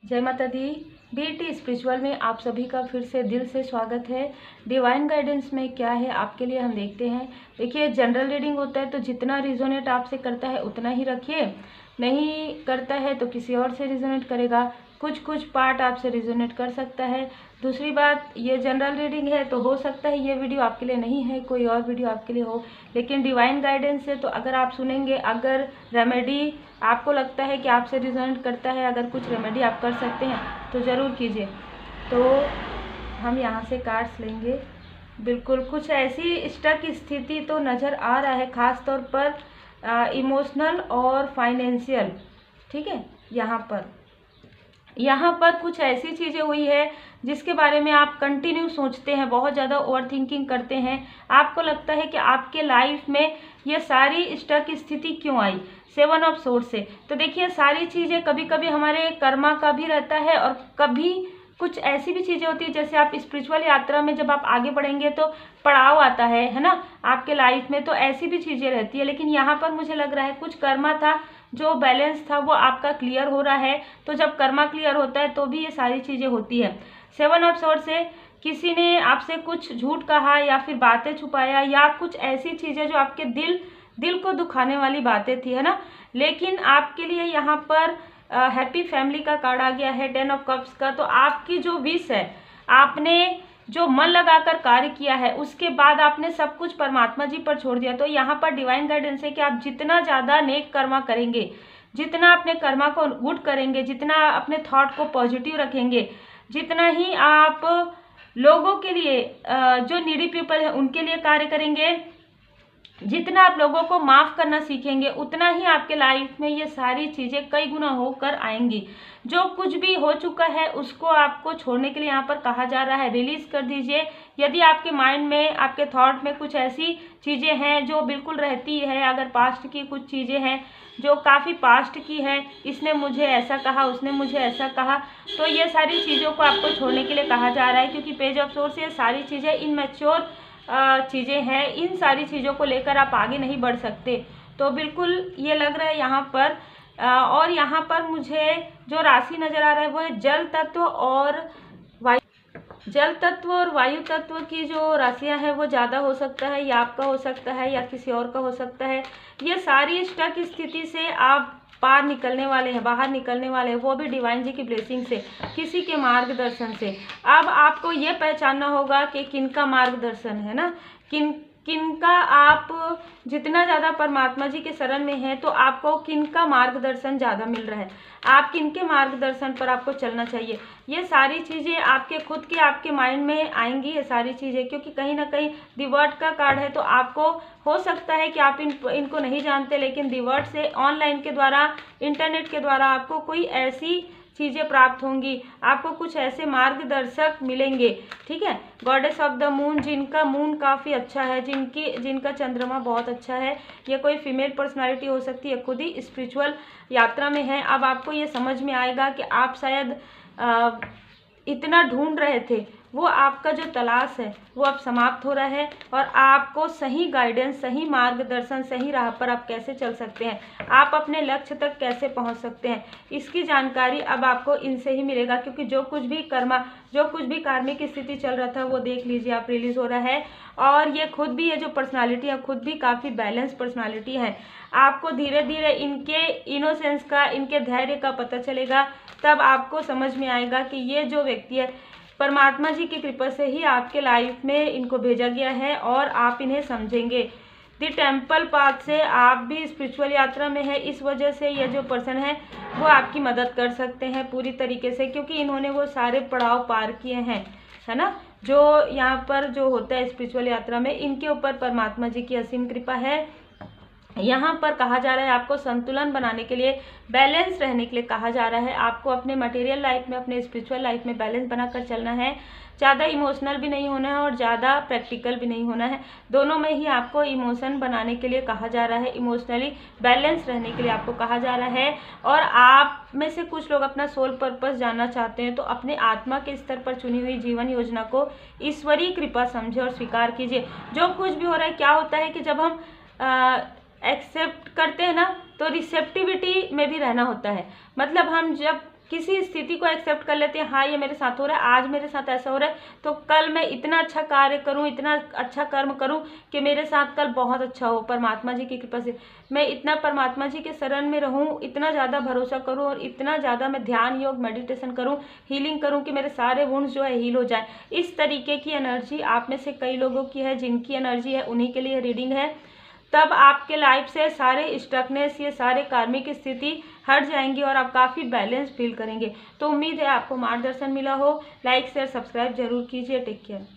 जय माता दी। BT spiritual में आप सभी का फिर से दिल से स्वागत है। डिवाइन गाइडेंस में क्या है आपके लिए हम देखते हैं। देखिए, जनरल रीडिंग होता है तो जितना रिजोनेट आपसे करता है उतना ही रखिए, नहीं करता है तो किसी और से रिजोनेट करेगा। कुछ पार्ट आपसे रिजोनेट कर सकता है। दूसरी बात, ये जनरल रीडिंग है तो हो सकता है ये वीडियो आपके लिए नहीं है, कोई और वीडियो आपके लिए हो। लेकिन डिवाइन गाइडेंस है तो अगर आप सुनेंगे, अगर रेमेडी आपको लगता है कि आपसे रिजोनेट करता है, अगर कुछ रेमेडी आप कर सकते हैं तो ज़रूर कीजिए। तो हम यहाँ से कार्ड्स लेंगे। बिल्कुल कुछ ऐसी स्टक स्थिति तो नज़र आ रहा है, ख़ास तौर पर इमोशनल और फाइनेंशियल। ठीक है, यहाँ पर कुछ ऐसी चीज़ें हुई है जिसके बारे में आप कंटिन्यू सोचते हैं, बहुत ज़्यादा ओवर थिंकिंग करते हैं। आपको लगता है कि आपके लाइफ में ये सारी स्टक स्थिति क्यों आई, 7 ऑफ सोर्ड से। तो देखिए, सारी चीज़ें कभी कभी हमारे कर्मा का भी रहता है और कभी कुछ ऐसी भी चीज़ें होती है, जैसे आप स्पिरिचुअल यात्रा में जब आप आगे बढ़ेंगे तो पड़ाव आता है ना आपके लाइफ में, तो ऐसी भी चीज़ें रहती है। लेकिन यहाँ पर मुझे लग रहा है कुछ कर्मा था जो बैलेंस था वो आपका क्लियर हो रहा है। तो जब कर्मा क्लियर होता है तो भी ये सारी चीज़ें होती है। 7 ऑफ सोर्ड से किसी ने आपसे कुछ झूठ कहा या फिर बातें छुपाया या कुछ ऐसी चीज़ें जो आपके दिल को दुखाने वाली बातें थी, है ना। लेकिन आपके लिए यहाँ पर हैप्पी फैमिली का कार्ड आ गया है, 10 ऑफ कप्स का। तो आपकी जो विश है, आपने जो मन लगाकर कार्य किया है, उसके बाद आपने सब कुछ परमात्मा जी पर छोड़ दिया। तो यहाँ पर डिवाइन गाइडेंस है कि आप जितना ज़्यादा नेक कर्मा करेंगे, जितना अपने कर्मा को गुड करेंगे, जितना अपने थॉट को पॉजिटिव रखेंगे, जितना ही आप लोगों के लिए जो नीडी पीपल है उनके लिए कार्य करेंगे, जितना आप लोगों को माफ़ करना सीखेंगे, उतना ही आपके लाइफ में ये सारी चीज़ें कई गुना होकर आएंगी। जो कुछ भी हो चुका है उसको आपको छोड़ने के लिए यहाँ पर कहा जा रहा है, रिलीज़ कर दीजिए। यदि आपके माइंड में, आपके थॉट में कुछ ऐसी चीज़ें हैं जो बिल्कुल रहती है, अगर पास्ट की कुछ चीज़ें हैं जो काफ़ी पास्ट की है, इसने मुझे ऐसा कहा, उसने मुझे ऐसा कहा, तो ये सारी चीज़ों को आपको छोड़ने के लिए कहा जा रहा है। क्योंकि पेज ऑफ सोर्स ये सारी चीज़ें इनमैच्योर चीज़ें हैं, इन सारी चीज़ों को लेकर आप आगे नहीं बढ़ सकते। तो बिल्कुल ये लग रहा है यहाँ पर। और यहाँ पर मुझे जो राशि नज़र आ रहा है वो है जल तत्व और वायु तत्व की जो राशियाँ हैं वो ज़्यादा हो सकता है, या आपका हो सकता है या किसी और का हो सकता है। ये सारी स्टक स्थिति से आप पार निकलने वाले हैं, बाहर निकलने वाले हैं, वो भी डिवाइन जी की ब्लेसिंग से, किसी के मार्गदर्शन से। अब आपको ये पहचानना होगा कि किनका मार्गदर्शन है ना, किनका आप जितना ज़्यादा परमात्मा जी के शरण में हैं तो आपको किनका मार्गदर्शन ज़्यादा मिल रहा है, आप किनके मार्गदर्शन पर आपको चलना चाहिए। ये सारी चीज़ें आपके खुद के, आपके माइंड में आएंगी ये सारी चीज़ें, क्योंकि कहीं ना कहीं दी वर्ड का कार्ड है। तो आपको हो सकता है कि आप इनको नहीं जानते, लेकिन दी वर्ड से ऑनलाइन के द्वारा, इंटरनेट के द्वारा आपको कोई ऐसी चीज़ें प्राप्त होंगी, आपको कुछ ऐसे मार्गदर्शक मिलेंगे। ठीक है, गॉडेस ऑफ द मून, जिनका मून काफ़ी अच्छा है, जिनका चंद्रमा बहुत अच्छा है, ये कोई फीमेल पर्सनालिटी हो सकती है, खुद ही स्पिरिचुअल यात्रा में है। अब आपको ये समझ में आएगा कि आप शायद इतना ढूंढ रहे थे, वो आपका जो तलाश है वो अब समाप्त हो रहा है, और आपको सही गाइडेंस, सही मार्गदर्शन, सही राह पर आप कैसे चल सकते हैं, आप अपने लक्ष्य तक कैसे पहुंच सकते हैं, इसकी जानकारी अब आपको इनसे ही मिलेगा। क्योंकि जो कुछ भी कार्मिक स्थिति चल रहा था वो देख लीजिए आप रिलीज हो रहा है। और ये खुद भी, ये जो पर्सनालिटी है खुद भी काफ़ी बैलेंस पर्सनालिटी है। आपको धीरे धीरे इनके इनोसेंस का, इनके धैर्य का पता चलेगा, तब आपको समझ में आएगा कि ये जो व्यक्ति है परमात्मा जी की कृपा से ही आपके लाइफ में इनको भेजा गया है और आप इन्हें समझेंगे। द टेम्पल पाथ से आप भी स्पिरिचुअल यात्रा में है, इस वजह से ये जो पर्सन है वो आपकी मदद कर सकते हैं पूरी तरीके से, क्योंकि इन्होंने वो सारे पड़ाव पार किए हैं, है ना। जो यहाँ पर जो होता है स्पिरिचुअल यात्रा में, इनके ऊपर परमात्मा जी की असीम कृपा है। यहाँ पर कहा जा रहा है आपको संतुलन बनाने के लिए, बैलेंस रहने के लिए कहा जा रहा है। आपको अपने मटेरियल लाइफ में, अपने स्पिरिचुअल लाइफ में बैलेंस बनाकर चलना है। ज़्यादा इमोशनल भी नहीं होना है और ज़्यादा प्रैक्टिकल भी नहीं होना है, दोनों में ही आपको इमोशन बनाने के लिए कहा जा रहा है, इमोशनली बैलेंस रहने के लिए आपको कहा जा रहा है। और आप में से कुछ लोग अपना सोल पर्पस जानना चाहते हैं, तो अपने आत्मा के स्तर पर चुनी हुई जीवन योजना को ईश्वरीय कृपा समझे और स्वीकार कीजिए। जो कुछ भी हो रहा है, क्या होता है कि जब हम एक्सेप्ट करते हैं ना, तो रिसेप्टिविटी में भी रहना होता है। मतलब हम जब किसी स्थिति को एक्सेप्ट कर लेते हैं, हाँ ये मेरे साथ हो रहा है, आज मेरे साथ ऐसा हो रहा है, तो कल मैं इतना अच्छा कार्य करूँ, इतना अच्छा कर्म करूँ कि मेरे साथ कल बहुत अच्छा हो। परमात्मा जी की कृपा से मैं इतना परमात्मा जी के शरण में रहूँ, इतना ज़्यादा भरोसा करूँ और इतना ज़्यादा मैं ध्यान योग मेडिटेशन करूँ, हीलिंग करूँ कि मेरे सारे वुंड्स जो है हील हो जाए। इस तरीके की एनर्जी आप में से कई लोगों की है, जिनकी एनर्जी है उन्हीं के लिए रीडिंग है। तब आपके लाइफ से सारे स्टकनेस, ये सारे कार्मिक स्थिति हट जाएंगी और आप काफ़ी बैलेंस फील करेंगे। तो उम्मीद है आपको मार्गदर्शन मिला हो। लाइक शेयर सब्सक्राइब जरूर कीजिए। Take care.